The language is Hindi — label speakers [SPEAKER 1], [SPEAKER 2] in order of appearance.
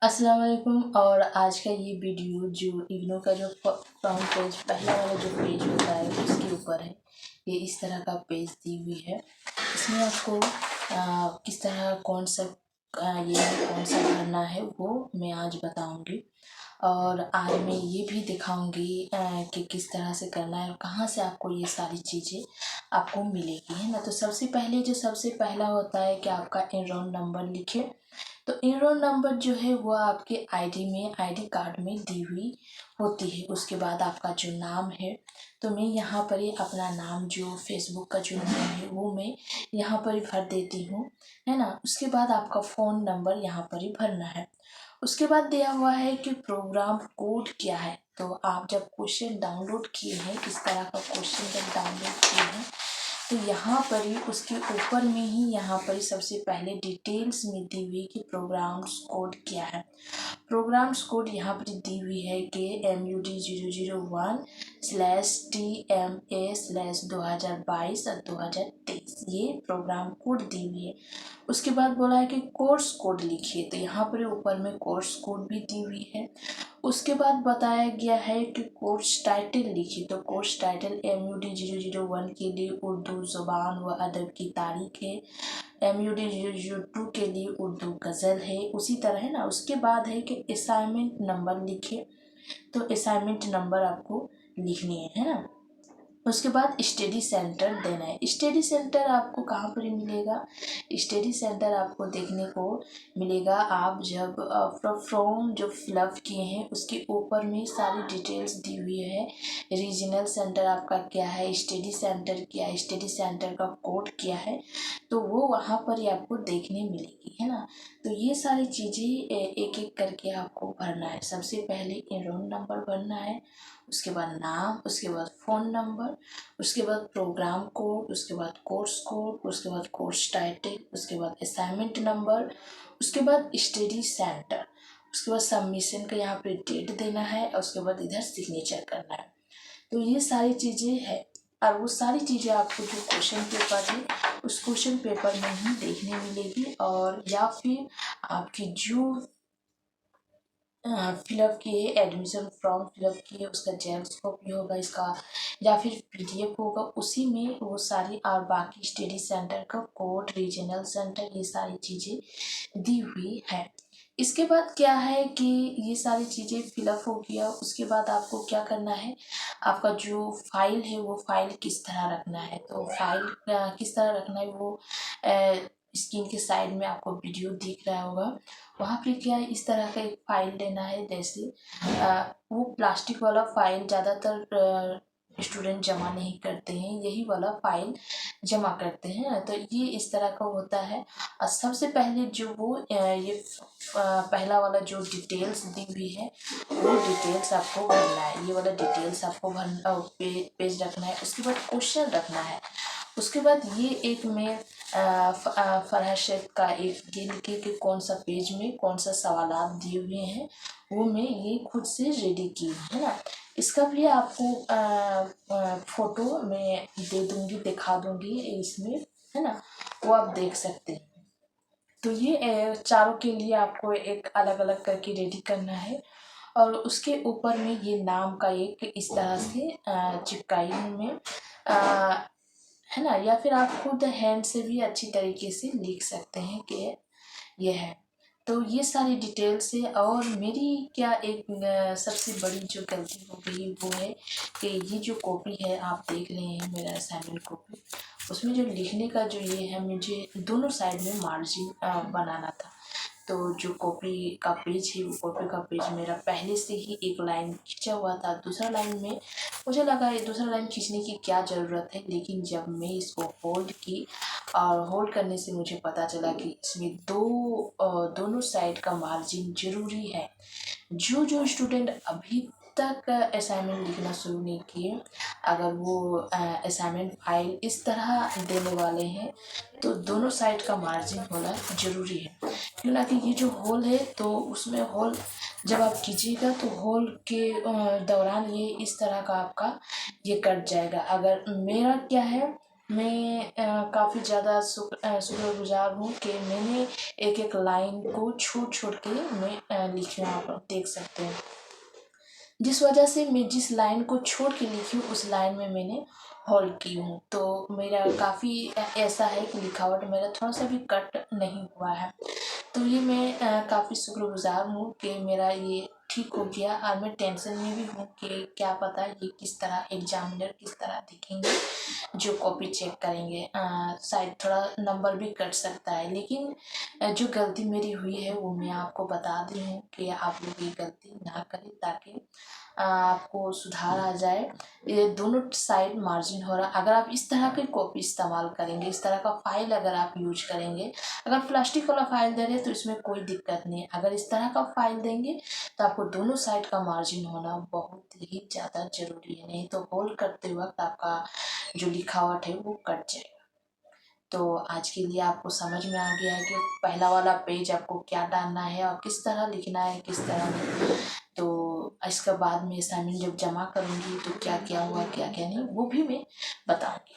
[SPEAKER 1] अस्सलाम वालेकुम। और आज का ये वीडियो जो इग्नू का जो फ्रंट पेज पहला वाला जो पेज होता है उसके ऊपर है। ये इस तरह का पेज दी हुई है। इसमें आपको किस तरह कौन सा कौन सा भरना है वो मैं आज बताऊंगी। और आज मैं ये भी दिखाऊंगी कि किस तरह से करना है और कहाँ से आपको ये सारी चीज़ें आपको मिलेगी, है ना। तो सबसे पहला होता है कि आपका एनरोल नंबर लिखे। तो एनरोल नंबर जो है वो आपके आईडी कार्ड में दी हुई होती है। उसके बाद आपका जो नाम है, तो मैं यहाँ पर ही अपना नाम जो फेसबुक का जो नाम है वो मैं यहाँ पर ही भर देती हूँ, है ना। उसके बाद आपका फ़ोन नंबर यहाँ पर ही भरना है। उसके बाद दिया हुआ है कि प्रोग्राम कोड क्या है। तो आप जब क्वेश्चन डाउनलोड किए हैं, किस तरह का क्वेश्चन जब डाउनलोड किए हैं, तो यहाँ पर ही उसके ऊपर में ही यहाँ पर ही सबसे पहले डिटेल्स में दी हुई कि प्रोग्राम्स कोड क्या है। प्रोग्राम्स कोड यहाँ पर दी हुई है कि MUD 001/TMA/2022 और 2023 ये प्रोग्राम कोड दी हुई है। उसके बाद बोला है कि कोर्स कोड लिखिए, तो यहाँ पर ऊपर में कोर्स कोड भी दी हुई है। उसके बाद बताया गया है कि कोर्स टाइटल लिखिए, तो कोर्स टाइटल MUD 001 के लिए उर्दू ज़ुबान व अदब की तारीख है। MUD 002 के लिए उर्दू गज़ल है। उसी तरह है ना। उसके बाद है कि असाइनमेंट नंबर लिखिए, तो असाइनमेंट नंबर आपको लिखनी है ना। उसके बाद स्टडी सेंटर देना है। स्टडी सेंटर आपको कहाँ पर मिलेगा? स्टडी सेंटर आपको देखने को मिलेगा आप जब फॉर्म जो फिलअप किए हैं उसके ऊपर में सारी डिटेल्स दी हुई है। रीजनल सेंटर आपका क्या है, स्टडी सेंटर क्या है, स्टडी सेंटर का कोड क्या है, तो वो वहाँ पर ही आपको देखने मिलेगी, है ना। तो ये सारी चीज़ें एक एक करके आपको भरना है। सबसे पहले एनरोल नंबर भरना है, उसके बाद नाम, उसके बाद फ़ोन नंबर, उसके बाद प्रोग्राम कोड, उसके बाद कोर्स कोड, उसके बाद कोर्स टाइटल, उसके बाद असाइनमेंट नंबर, उसके बाद स्टडी सेंटर, उसके बाद सबमिशन का यहाँ पे डेट देना है और उसके बाद इधर सिग्नेचर करना है। तो ये सारी चीज़ें है। और वो सारी चीज़ें आपको जो क्वेश्चन पेपर है उस क्वेश्चन पेपर में ही देखने मिलेगी। और या फिर आपकी जो फिलअप किए एडमिशन फॉर्म फिलअप किए उसका जेरॉक्स कॉपी होगा इसका, या फिर PDF होगा, उसी में वो सारी और बाकी स्टडी सेंटर का कोड, रीजनल सेंटर, ये सारी चीज़ें दी हुई है। इसके बाद क्या है कि ये सारी चीज़ें फिलअप हो गया। उसके बाद आपको क्या करना है, आपका जो फाइल है वो फाइल किस तरह रखना है। तो फाइल किस तरह रखना है वो स्क्रीन के साइड में आपको वीडियो दिख रहा होगा। वहाँ पे क्या है, इस तरह का एक फाइल लेना है। जैसे वो प्लास्टिक वाला फाइल ज़्यादातर स्टूडेंट जमा नहीं करते हैं, यही वाला फाइल जमा करते हैं। तो ये इस तरह का होता है। और सबसे पहले जो वो पहला वाला जो डिटेल्स दी हुई है वो डिटेल्स आपको भरना है। ये वाला डिटेल्स आपको भरना, पेज रखना है। उसके बाद क्वेश्चन रखना है। उसके बाद ये एक में फरहत शेख का एक ये लिखे कि कौन सा पेज में कौन सा सवालात दिए हुए हैं, वो मैं ये खुद से रेडी की है ना। इसका भी आपको फोटो मैं दे दूंगी, दिखा दूंगी इसमें, है ना। वो आप देख सकते हैं। तो ये चारों के लिए आपको एक अलग अलग करके रेडी करना है। और उसके ऊपर में ये नाम का एक इस तरह से चिपकाई हूँ मैं, है ना। या फिर आप खुद हैंड से भी अच्छी तरीके से लिख सकते हैं कि ये है। तो ये सारी डिटेल्स है। और मेरी क्या एक सबसे बड़ी जो गलती हो गई वो है कि ये जो कॉपी है आप देख रहे हैं मेरा असाइनमेंट कॉपी, उसमें जो लिखने का जो ये है, मुझे दोनों साइड में मार्जिन बनाना था। तो जो कॉपी का पेज है वो कॉपी का पेज मेरा पहले से ही एक लाइन खींचा हुआ था। दूसरा लाइन में मुझे लगा ये दूसरा लाइन खींचने की क्या ज़रूरत है, लेकिन जब मैं इसको होल्ड की और होल्ड करने से मुझे पता चला कि इसमें दोनों साइड का मार्जिन ज़रूरी है। जो स्टूडेंट अभी तक असाइनमेंट लिखना शुरू नहीं किए, अगर वो असाइनमेंट फाइल इस तरह देने वाले हैं तो दोनों साइड का मार्जिन होना ज़रूरी है। क्यों ना कि ये जो होल है तो उसमें होल जब आप कीजिएगा तो होल के दौरान ये इस तरह का आपका ये कट जाएगा। अगर मेरा क्या है मैं काफ़ी ज़्यादा शुक्रगुजार हूँ कि मैंने एक एक लाइन को छोड़ छोड़ के मैं लिखी हूँ, आप देख सकते हैं। जिस वजह से मैं जिस लाइन को छोड़ के लिखी हूँ उस लाइन में मैंने होल्ड की हूँ, तो मेरा काफ़ी ऐसा है कि लिखावट मेरा थोड़ा सा भी कट नहीं हुआ है। तो ये मैं काफ़ी शुक्रगुजार हूँ कि मेरा ये ठीक हो गया। और मैं टेंशन में भी हूँ कि क्या पता ये किस तरह एग्जामिनर किस तरह देखेंगे जो कॉपी चेक करेंगे। शायद थोड़ा नंबर भी कट सकता है, लेकिन जो गलती मेरी हुई है वो मैं आपको बता दी हूँ कि आप लोग ये गलती ना करें, ताकि आपको सुधार आ जाए। ये दोनों साइड मार्जिन हो रहा, अगर आप इस तरह की कॉपी इस्तेमाल करेंगे, इस तरह का फाइल अगर आप यूज करेंगे, अगर प्लास्टिक वाला फाइल दे रहे हैं तो इसमें कोई दिक्कत नहीं है। अगर इस तरह का फाइल देंगे तो आपको दोनों साइड का मार्जिन होना बहुत ही ज़्यादा जरूरी है, नहीं तो होल्ड करते वक्त आपका जो लिखावट है वो कट जाएगा। तो आज के लिए आपको समझ में आ गया है कि पहला वाला पेज आपको क्या डालना है और किस तरह लिखना है, किस तरह नहीं। तो इसके बाद में असाइनमेंट जब जमा करूँगी तो क्या क्या हुआ क्या क्या नहीं वो भी मैं बताऊँगी।